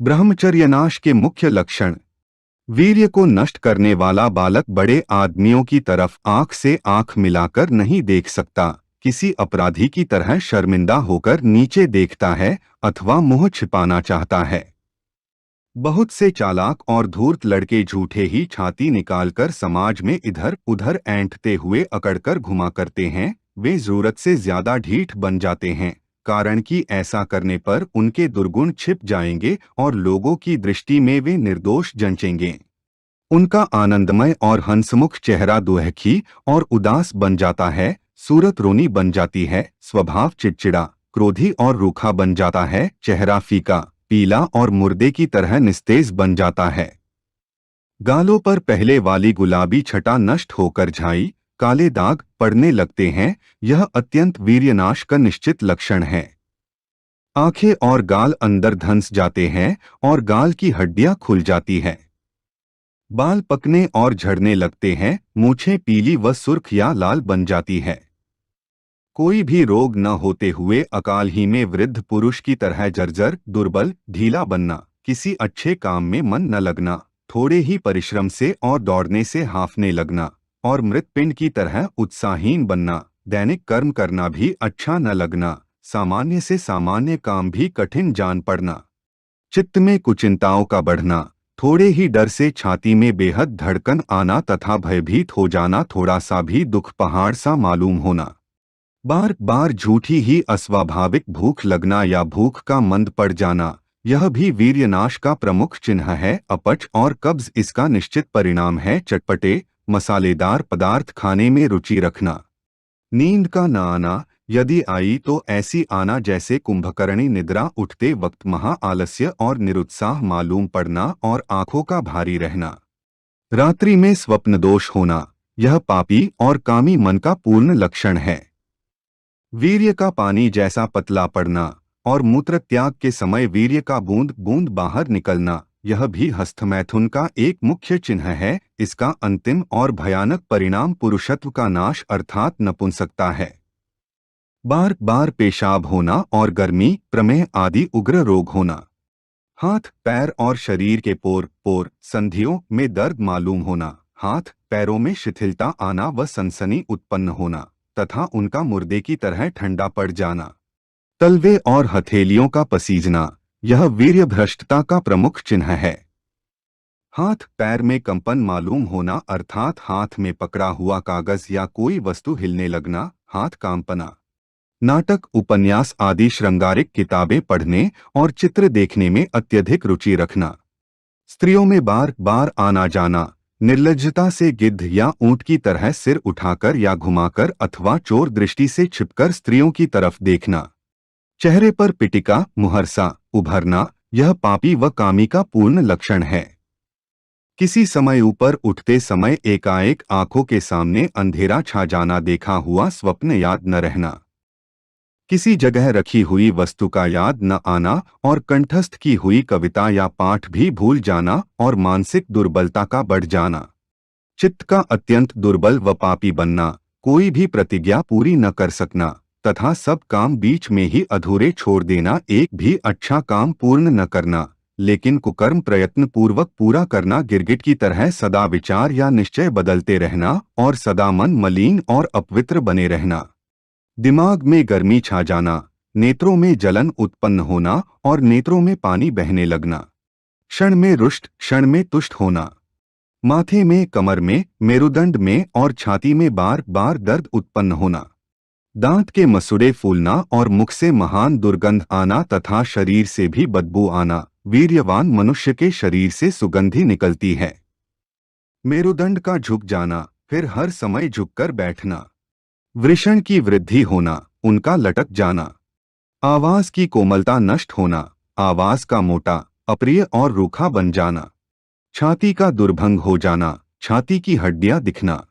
ब्रह्मचर्यनाश के मुख्य लक्षण। वीर्य को नष्ट करने वाला बालक बड़े आदमियों की तरफ आंख से आंख मिलाकर नहीं देख सकता, किसी अपराधी की तरह शर्मिंदा होकर नीचे देखता है अथवा मुंह छिपाना चाहता है। बहुत से चालाक और धूर्त लड़के झूठे ही छाती निकालकर समाज में इधर उधर ऐंठते हुए अकड़कर घुमा करते हैं। वे जरूरत से ज्यादा ढीठ बन जाते हैं, कारण कि ऐसा करने पर उनके दुर्गुण छिप जाएंगे और लोगों की दृष्टि में वे निर्दोष जंचेंगे। उनका आनंदमय और हंसमुख चेहरा दुहखी और उदास बन जाता है, सूरत रोनी बन जाती है, स्वभाव चिड़चिड़ा, क्रोधी और रूखा बन जाता है, चेहरा फीका, पीला और मुर्दे की तरह निस्तेज बन जाता है। गालों पर पहले वाली गुलाबी छटा नष्ट होकर झाई, काले दाग पड़ने लगते हैं। यह अत्यंत वीर्यनाश का निश्चित लक्षण है। आंखें और गाल अंदर धंस जाते हैं और गाल की हड्डियां खुल जाती है। बाल पकने और झड़ने लगते हैं, मूछें पीली व सुर्ख या लाल बन जाती है। कोई भी रोग न होते हुए अकाल ही में वृद्ध पुरुष की तरह जर्जर, दुर्बल, ढीला बनना, किसी अच्छे काम में मन न लगना, थोड़े ही परिश्रम से और दौड़ने से हांफने लगना और मृतपिंड की तरह उत्साहहीन बनना, दैनिक कर्म करना भी अच्छा न लगना, सामान्य से सामान्य काम भी कठिन जान पड़ना, चित्त में कुचिंताओं का बढ़ना, थोड़े ही डर से छाती में बेहद धड़कन आना तथा भयभीत हो जाना, थोड़ा सा भी दुख पहाड़ सा मालूम होना, बार बार झूठी ही अस्वाभाविक भूख लगना या भूख का मंद पड़ जाना, यह भी वीर्यनाश का प्रमुख चिन्ह है। अपच और कब्ज इसका निश्चित परिणाम है। चटपटे मसालेदार पदार्थ खाने में रुचि रखना, नींद का न आना, यदि आई तो ऐसी आना जैसे कुंभकर्णी निद्रा उठते वक्त महा आलस्य और निरुत्साह मालूम पड़ना और आंखों का भारी रहना, रात्रि में स्वप्न दोष होना, यह पापी और कामी मन का पूर्ण लक्षण है। वीर्य का पानी जैसा पतला पड़ना और मूत्र त्याग के समय वीर्य का बूंद बूंद बाहर निकलना, यह भी हस्तमैथुन का एक मुख्य चिन्ह है। इसका अंतिम और भयानक परिणाम पुरुषत्व का नाश अर्थात नपुंसकता है। बार बार पेशाब होना और गर्मी, प्रमेह आदि उग्र रोग होना, हाथ पैर और शरीर के पोर पोर संधियों में दर्द मालूम होना, हाथ पैरों में शिथिलता आना व सनसनी उत्पन्न होना तथा उनका मुर्दे की तरह ठंडा पड़ जाना, तलवे और हथेलियों का पसीजना, यह वीर्य भ्रष्टता का प्रमुख चिन्ह है। हाथ पैर में कंपन मालूम होना अर्थात हाथ में पकड़ा हुआ कागज या कोई वस्तु हिलने लगना, हाथ कांपना, नाटक उपन्यास आदि श्रृंगारिक किताबें पढ़ने और चित्र देखने में अत्यधिक रुचि रखना, स्त्रियों में बार बार आना जाना, निर्लज्जता से गिद्ध या ऊंट की तरह सिर उठाकर या घुमाकर अथवा चोर दृष्टि से छिपकर स्त्रियों की तरफ देखना, चेहरे पर पिटिका मुहरसा उभरना, यह पापी व कामी का पूर्ण लक्षण है। किसी समय ऊपर उठते समय एकाएक आंखों के सामने अंधेरा छा जाना, देखा हुआ स्वप्न याद न रहना, किसी जगह रखी हुई वस्तु का याद न आना और कंठस्थ की हुई कविता या पाठ भी भूल जाना और मानसिक दुर्बलता का बढ़ जाना, चित्त का अत्यंत दुर्बल व पापी बनना, कोई भी प्रतिज्ञा पूरी न कर सकना तथा सब काम बीच में ही अधूरे छोड़ देना, एक भी अच्छा काम पूर्ण न करना लेकिन कुकर्म प्रयत्न पूर्वक पूरा करना, गिरगिट की तरह सदा विचार या निश्चय बदलते रहना और सदा मन मलिन और अपवित्र बने रहना, दिमाग में गर्मी छा जाना, नेत्रों में जलन उत्पन्न होना और नेत्रों में पानी बहने लगना, क्षण में रुष्ट क्षण में तुष्ट होना, माथे में, कमर में, मेरुदंड में और छाती में बार बार दर्द उत्पन्न होना, दांत के मसूड़े फूलना और मुख से महान दुर्गंध आना तथा शरीर से भी बदबू आना। वीर्यवान मनुष्य के शरीर से सुगंधी निकलती है। मेरुदंड का झुक जाना, फिर हर समय झुककर बैठना, वृषण की वृद्धि होना, उनका लटक जाना, आवाज की कोमलता नष्ट होना, आवाज का मोटा, अप्रिय और रूखा बन जाना, छाती का दुर्भंग हो जाना, छाती की हड्डियां दिखना,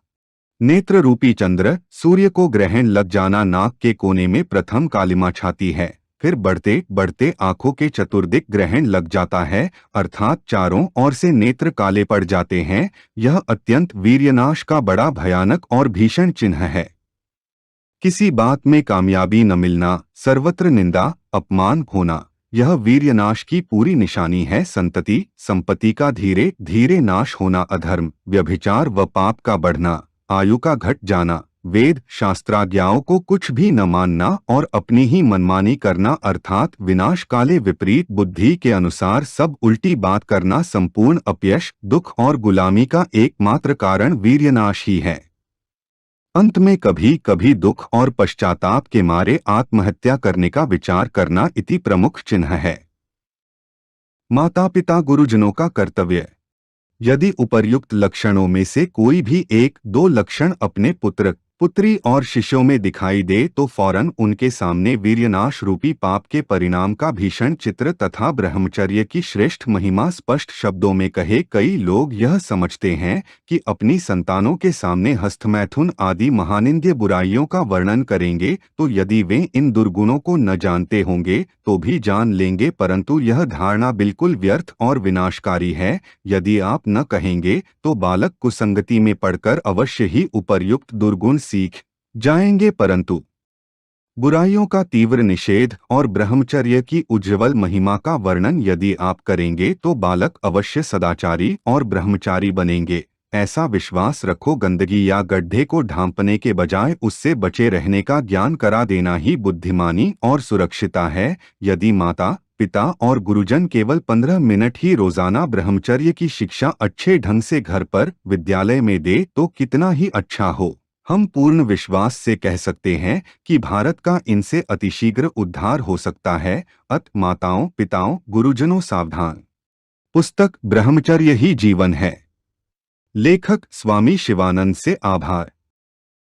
नेत्र रूपी चंद्र सूर्य को ग्रहण लग जाना, नाक के कोने में प्रथम कालिमा छाती है, फिर बढ़ते बढ़ते आंखों के चतुर्दिक ग्रहण लग जाता है अर्थात चारों ओर से नेत्र काले पड़ जाते हैं। यह अत्यंत वीर्यनाश का बड़ा भयानक और भीषण चिन्ह है। किसी बात में कामयाबी न मिलना, सर्वत्र निंदा अपमान होना, यह वीर्यनाश की पूरी निशानी है। संतति संपत्ति का धीरे धीरे नाश होना, अधर्म व्यभिचार व पाप का बढ़ना, आयु का घट जाना, वेद शास्त्राज्ञाओं को कुछ भी न मानना और अपनी ही मनमानी करना अर्थात विनाश काले विपरीत बुद्धि के अनुसार सब उल्टी बात करना, संपूर्ण अपयश, दुख और गुलामी का एकमात्र कारण वीर्यनाश ही है। अंत में कभी कभी दुख और पश्चाताप के मारे आत्महत्या करने का विचार करना इति प्रमुख चिन्ह है। माता पिता गुरुजनों का कर्तव्य। यदि उपर्युक्त लक्षणों में से कोई भी एक दो लक्षण अपने पुत्र पुत्री और शिष्यों में दिखाई दे तो फौरन उनके सामने वीर्यनाश रूपी पाप के परिणाम का भीषण चित्र तथा ब्रह्मचर्य की श्रेष्ठ महिमा स्पष्ट शब्दों में कहे। कई लोग यह समझते हैं कि अपनी संतानों के सामने हस्तमैथुन आदि महानिंद्य बुराइयों का वर्णन करेंगे तो यदि वे इन दुर्गुणों को न जानते होंगे तो भी जान लेंगे, परंतु यह धारणा बिल्कुल व्यर्थ और विनाशकारी है। यदि आप न कहेंगे तो बालक कुसंगति में पड़कर अवश्य ही उपर्युक्त दुर्गुण सीख जाएंगे, परंतु बुराइयों का तीव्र निषेध और ब्रह्मचर्य की उज्ज्वल महिमा का वर्णन यदि आप करेंगे तो बालक अवश्य सदाचारी और ब्रह्मचारी बनेंगे। ऐसा विश्वास रखो। गंदगी या गड्ढे को ढांपने के बजाय उससे बचे रहने का ज्ञान करा देना ही बुद्धिमानी और सुरक्षिता है। यदि माता पिता और गुरुजन केवल 15 मिनट ही रोजाना ब्रह्मचर्य की शिक्षा अच्छे ढंग से घर पर विद्यालय में दे तो कितना ही अच्छा हो। हम पूर्ण विश्वास से कह सकते हैं कि भारत का इनसे अतिशीघ्र उद्धार हो सकता है। अत माताओं पिताओं गुरुजनों सावधान। पुस्तक ब्रह्मचर्य ही जीवन है। लेखक स्वामी शिवानंद से आभार।